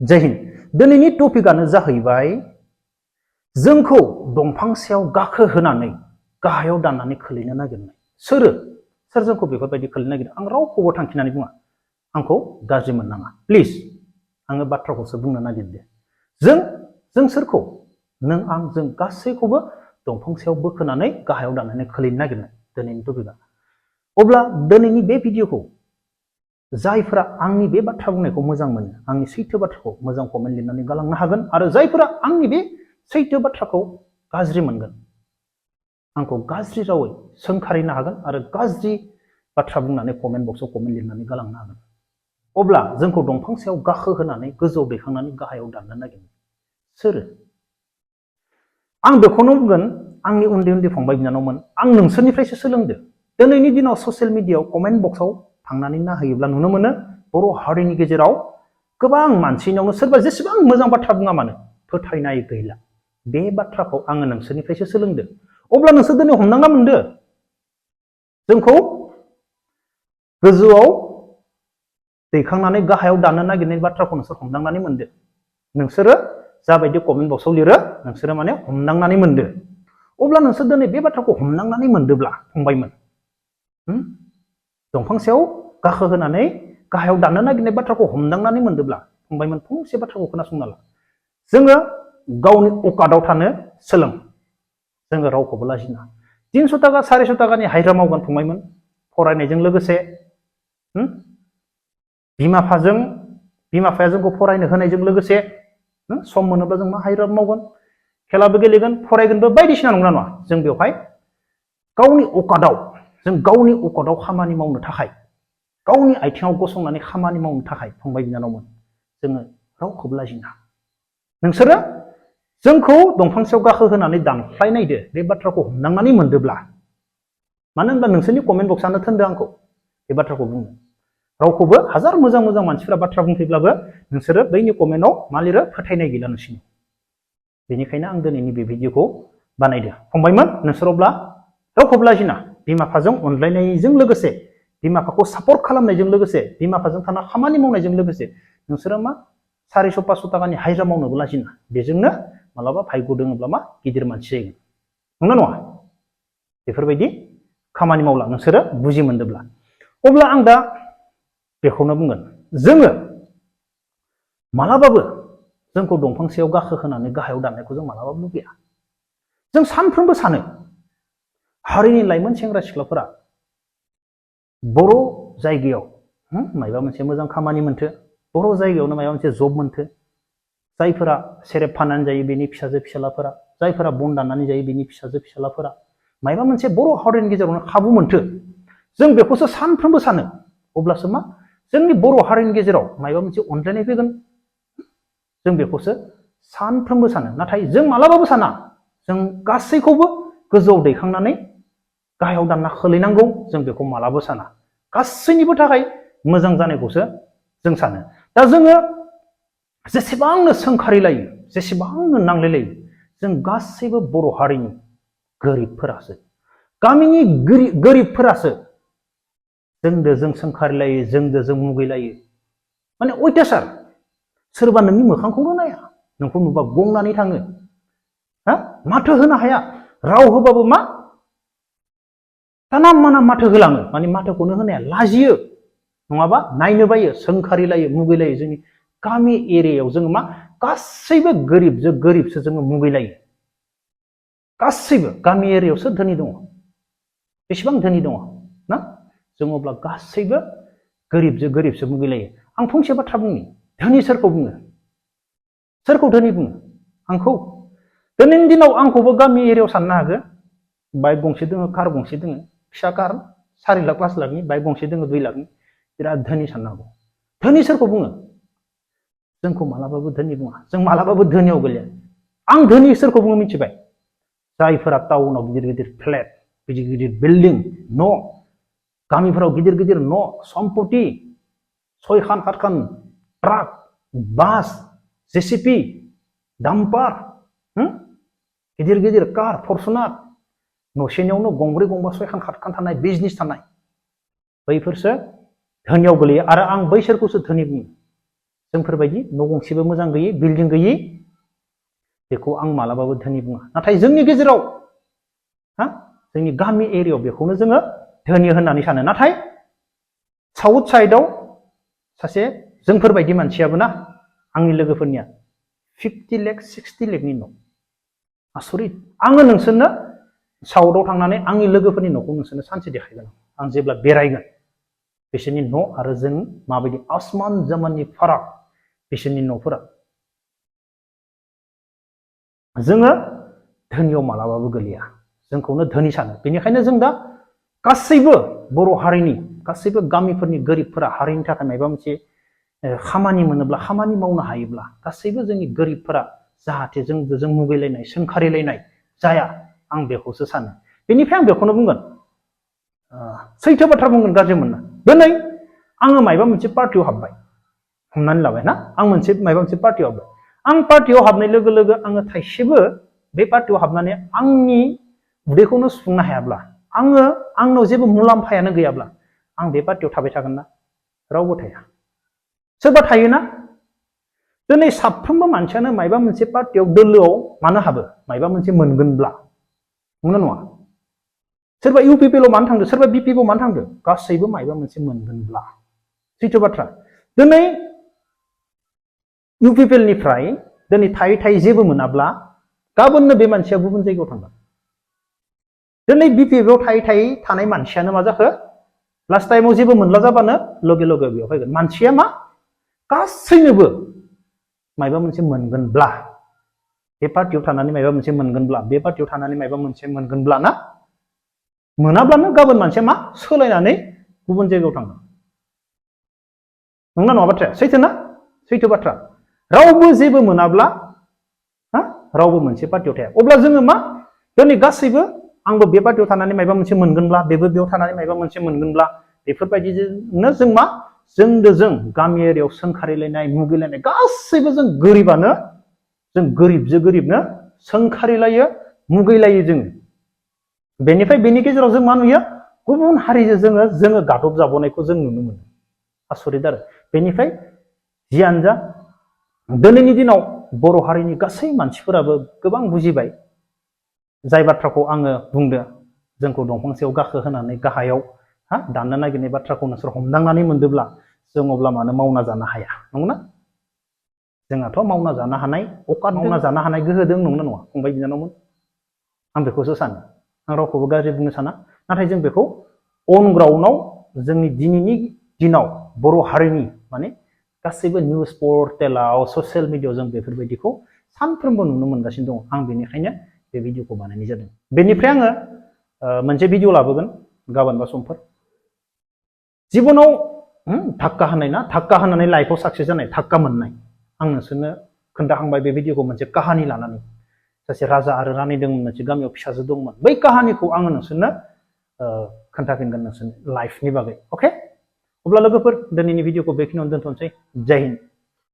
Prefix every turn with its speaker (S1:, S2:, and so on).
S1: जय हिन्द। दिनैनि टपिकआनो जाहैबाय जोंखौ दंफां सायाव गाखोहोनानै गाहायाव दाननानै खोलैनो नागिरनाय। सोर जोंखौ बेफोरबायदि खोलैनो नागिरो? आं रावखौबो थांखिनानै बुङा, आंखौ गाज्रि मोननाङा प्लिज। आङो बाथ्राखौसो बुंनो नागिरदों। जों सोरखौ? नों आं जों गासैखौबो दंफां सायाव बोखोनानै गाहायाव दाननानै खोलैनो नागिरनाय दिनैनि टपिकआ। अब्ला दिनैनि बे भिडिअखौ जायफोरा आंनि बे बाथ्रा बुंनायखौ मोजां मोनो, आंनि सैथो बाथ्राखौ मोजां कमेन्ट लिरनानै गालांनो हागोन, आरो जायफोरा आंनि बे सैथो बाथ्राखौ गाज्रि मोनगोन, आंखौ गाज्रि रावै सोंखारिनो हागोन आरो गाज्रि बाथ्रा बुंनानै कमेन्ट बक्सआव कमेन्ट लिरनानै गालांनो हागोन। अब्ला जोंखौ दंफां सायाव गाखोहोनानै गोजौआव दैखांनानै गाहायाव दाननो नागिरनाय सोर? आं बेखौनो बुंगोन, आंनि उन्दै उन्दै फंबाय बिनानावमोन, आं नोंसोरनिफ्रायसो सोलोंदो। दिनैनि दिनाव ससियेल मिडियायाव कमेन्ट बक्सआव थांनानै नायहैयोब्ला नुनो मोनो बर' हारिनि गेजेराव गोबां मानसिनावनो सोरबा जेसेबां मोजां बाथ्रा बुङा मानो फोथायनाय गैला। बे बाथ्राखौ आङो नोंसोरनिफ्रायसो सोलोंदो। अब्ला नोंसोर दिनै हमदांना मोनदो जोंखौ गोजौआव दैखांनानै गाहायाव दाननो नागिरनाय बाथ्राखौ नोंसोर हमदांनानै मोनदो। नोंसोरो जाबायदि कमेन्ट बक्सआव लिरो नोंसोरो माने हमदांनानै मोनदो। अब्ला नोंसोर दिनै बे बाथ्राखौ हमदांनानै मोनदोब्ला फंबायमोन, दंफां सायाव गाखोहोनानै गाहायाव दाननो नागिरनाय बाथ्राखौ हमदांनानै मोनदोब्ला फंबायमोन, फंसे बाथ्राखौ खोनासंना ला। जोङो गावनि अकादाव थानो सोलों। जोङो रावखौबो लाजिना 300 टाका 400 टाकानि हाजिरा मावगोन फंबायमोन, फरायनायजों लोगोसे बिमा बिफाया जोंखौ फरायनो होनायजों लोगोसे सम मोनोब्ला जों मा हाजिरा मावगोन, खेलाबो गेलेगोन, फरायगोनबो, बायदिसिना नंगौना नङा? जों बेवहाय गावनि अकादाव खामानि मावनो थाखाय, गावनि आथिङाव गसंनानै खामानि मावनो थाखाय फंबाय बिनानावमोन, जोङो रावखौबो लाजिना। नोंसोरो जोंखौ दंफां सायाव गाखोहोनानै दानख्लायनायदो बे बाथ्राखौ हमदांनानै मोनदोब्ला, मानो होनबा नोंसोरनि कमेन्ट बक्सआनो थोनदो आंखौ बे बाथ्राखौ बुंनो। रावखौबो हाजार मोजां मोजां मानसिफोरा बाथ्रा बुंफैब्लाबो नोंसोरो बैनि कमेन्टआव मा लिरो? फोथायनाय गैला नोंसिनि। बेनिखायनो आं दिनैनि बे भिडिअखौ बानायदो। फंबायमोन, नोंसोर अब्ला रावखौबो लाजिना, बिमा बिफाजों अनलायनायजों लोगोसे, बिमा बिफाखौ सापर्ट खालामनायजों लोगोसे, बिमा बिफाजों थाना खामानि मावनायजों लोगोसे नोंसोरो मा 400-500 टाकानि हाजिरा मावनोबो लाजिना। बेजोंनो मालाबा भाग्य दोङोब्ला मा गिदिर मानसि जागोन। नंगौना नङा? बेफोरबायदि खामानि मावला नोंसोरो बुजि मोनदोब्ला। अब्ला आं दा बेखौनो बुंगोन, जोङो मालाबाबो जोंखौ दंफां सायाव गाखोहोनानै गाहायाव दाननायखौ जों मालाबाबो लुबैया। जों सानफ्रोमबो सानो हारिनि लाइमोन सेंग्रा सिख्लाफोरा बर' जायगायाव माबा मोनसे मोजां खामानि मोनथो, बर' जायगायावनो माबा मोनसे जब मोनथो, जायफोरा सेरेब फाननानै जायो बेनि फिसाजो फिसालाफोरा, जायफोरा बन दाननानै जायो बेनि फिसाजो फिसालाफोरा माबा मोनसे बर' हारिनि गेजेरावनो खाबु मोनथो, जों बेखौसो सानफ्रोमबो सानो। अब्लासो मा जोंनि बर' हारिनि गेजेराव माबा मोनसे अनज्लायनाय फैगोन, जों बेखौसो सानफ्रोमबो सानो। नाथाय जों मालाबाबो साना जों गासैखौबो गोजौआव दैखांनानै गाहायाव दानना खोलैनांगौ, जों बेखौ मालाबो साना। गासैनिबो थाखाय मोजां जानायखौसो जों सानो। दा जोङो जेसेबांनो सोंखारिलायो, जेसेबांनो नांलायलायो, जों गासैबो बर' हारिनि गोरिबफोरासो, गामिनि गोरिबफोरासो जों सोंखारिलायो, जों मुगैलायो, माने अयथासार। सोरबा नोंनि मोखांखौनो नाया, नोंखौ नुबा गंनानै थाङो, माथो होनो हाया, राव होबाबो मा ताना माना माथो होलाङो, माने माथोखौनो होनाया, लाजियो, नङाबा नायनो बायो, सोंखारिलायो, मुगैलायो। जोंनि गामि एरियायाव जोङो मा गासैबो गोरिबसो जोङो मुगैलायो। गासैबो गामि एरियायाव सोर धोनि दङ? बेसेबां धोनि दङ ना? जों अब्ला गासैबो गोरिबसो मुगैलायो। आं फंसे बाथ्रा बुंनि, धोनि सोरखौ बुङो? सोरखौ धोनि बुङो? आंखौ? दिनैनि दिनाव आंखौबो गामि एरियायाव साननो हागोन, बाइक गंसे दङ, कार गंसे दङ, फिसा कार 4 लाख 5 लाखनि, बाइक गंसे दङ 2 लाखनि, बिराद धोनि साननो हागौ। धोनि सोरखौ बुङो? जोंखौ मालाबाबो धोनि बुङा, जों मालाबाबो धोनियाव गोलैया। आं धोनि सोरखौ बुङो मिथिबाय? जायफोरा टाउनाव गिदिर गिदिर फ्लेट, गिदिर गिदिर बिल्डिं न', गामिफोराव गिदिर गिदिर न', सम्पति, 6 खान 7 खान ट्राक, बास, जेसिपि, डाम्पार, गिदिर गिदिर कार, फर्चुनार, न'सेनियावनो 2 3 4 6 खान 7 खान थानाय, बिजनेस थानाय, बैफोरसो धोनियाव गोलैयो। आरो आं बैसोरखौसो धोनि बुङो, जोंफोरबायदि न' गंसेबो मोजां गैयै बिल्डिं गैयै बेखौ आं मालाबाबो धोनि बुङा नाथाय जोंनि गेजेराव जोंनि गामि एरियायाव बेखौनो जोङो धोनि होननानै सानो नाथाय साउथ साइडआव सासे जोंफोरबायदि मानसियाबो ना आंनि लोगोफोरनिया 50 लाख 60 लाखनि न' आसरित आङो नोंसोरनो साउथआव थांनानै आंनि लोगोफोरनि न'खौ नोंसोरनो सानसे देखायगोन आं जेब्ला बेरायगोन बिसोरनि न' आरो जों माबायदि आसमान जमाननि फाराग बिसोरनि न'फोरा जोङो धोनियाव मालाबाबो गोलैया जोंखौनो धोनि सानो बेनिखायनो जों दा गासैबो बर' हारिनि गासैबो गामिफोरनि गोरिबफोरा हारिनि थाखाय माबा मोनसे खामानि मोनोब्ला खामानि मावनो हायोब्ला गासैबो जोंनि गोरिबफोरा जाहाथे जों मुगैलायनाय सोंखारिलायनाय जाया आं बेखौसो सानो बेनिफ्राय आं बेखौनो बुंगोन सैथो बाथ्रा बुंगोन गाज्रि मोनना दिनै आङो माबा मोनसे पार्टियाव हाबबाय हमनानै लाबाय ना आं माबा मोनसे पार्टियाव हाबबाय आं पार्टियाव हाबनाय लोगो लोगो आङो थाइसेबो बे पार्टियाव हाबनानै आंनि उदैखौनो सुफुंनो हायाब्ला आंनाव जेबो मुलाम्फायानो गैयाब्ला आं बे पार्टियाव थाबाय थागोन ना रावबो थाया सोरबा थायोना दिनै साफ्रोमबो मानसियानो माबा मोनसे पार्टियाव दोलोआव मानो हाबो माबा मोनसे मोनगोनब्ला नंगौना नङा सोरबा इउपिपिएल मानो थांदो सोरबा बिपिएल मानो थांदो गासैबो माबा मोनसे मोनगोनब्ला सैथो बाथ्रा दिनै इउपिपिएलनिफ्राय दिनै थायै जेबो मोनाब्ला गाबोननो बे मानसिया गुबुन जायगायाव थांगोन दिनै बिपिएफआव थायै थानाय मानसियानो मा जाखो लास्ट टाइमाव जेबो मोनला जाबानो लगे लगे बेयाव फैगोन मानसिया मा गासैनोबो माबा मोनसे मोनगोनब्ला बे पार्टियाव थानानै माबा मोनसे मोनगोनब्ला बे पार्टियाव थानानै माबा मोनसे मोनगोनब्ला ना मोनाब्लानो गाबोन मानसिया मा सोलायनानै गुबुन जायगायाव थांगोन नंगौना नङा बाथ्राया सैथो बाथ्रा रावबो जेबो मोनाब्ला रावबो मोनसे पार्टियाव थाया अब्ला जोङो मा दिनै गासैबो आंबो बे पार्टियाव थानानै माबा मोनसे मोनगोनब्ला बेबो बेयाव थानानै माबा मोनसे मोनगोनब्ला बेफोरबायदिनो जों मा जों गामि एरियायाव सोंखारिलायनाय मुगैलायनाय गासैबो जों गोरिबानो जों गोरिबजों गोरिबनो सोंखारिलायो मुगैलायो जोङो बेनिफ्राय बेनि गेजेराव जों मा नुयो गुबुन हारिजों जोङो गादब जाबोनायखौ जों नुनो मोनो आसरित आरो बेनिफ्राय जियानो जा दिनैनि दिनाव बर' हारिनि गासै मानसिफोराबो गोबां बुजिबाय जाय बाथ्राखौ आङो बुंदों जोंखौ दंफां सायाव गाखोहोनानै गाहायाव दाननो नागिरनाय बाथ्राखौ नोंसोर हमदांनानै मोनदोंब्ला जों अब्ला मानो मावना जानो हाया नंगौना जोंहाथ' मावना जानो हानाय अकाद मावना जानो हानाय गोहो दं नंगौना नङा फंबाय बिनानावमोन आं बेखौसो सानो आं रावखौबो गाज्रि बुंनो साना नाथाय जों बेखौ अन ग्राउन्डआव जोंनि दिनैनि दिनाव बर' हारिनि माने गासैबो निउस पर्टेलाव ससियेल मिडियायाव जों बेफोरबायदिखौ सानफ्रोमबो नुनो मोनगासिनो दङ आं बेनिखायनो बे भिडिअखौ बानायनाय जादों बेनिफ्राय आङो मोनसे भिडिअ लाबोगोन गाबोन बा समफोर जिबनाव धाक्का होनाय ना धाक्का होनानै लाइफआव साक्सेस जानाय धाक्का मोननाय आं नोंसोरनो खोन्थाखांबाय बे भिडिअखौ मोनसे काहानि लानानै सासे राजा आरो रानि दंमोन मोनसे गामियाव फिसाजो दंमोन बै काहानिखौ आङो नोंसोरनो खोन्थाफिनगोन नोंसोरनो लाइफनि बागै अके अब्ला लोगोफोर दिनैनि भिडिअखौ बेखिनियावनो दोनथ'नोसै जय हिन्द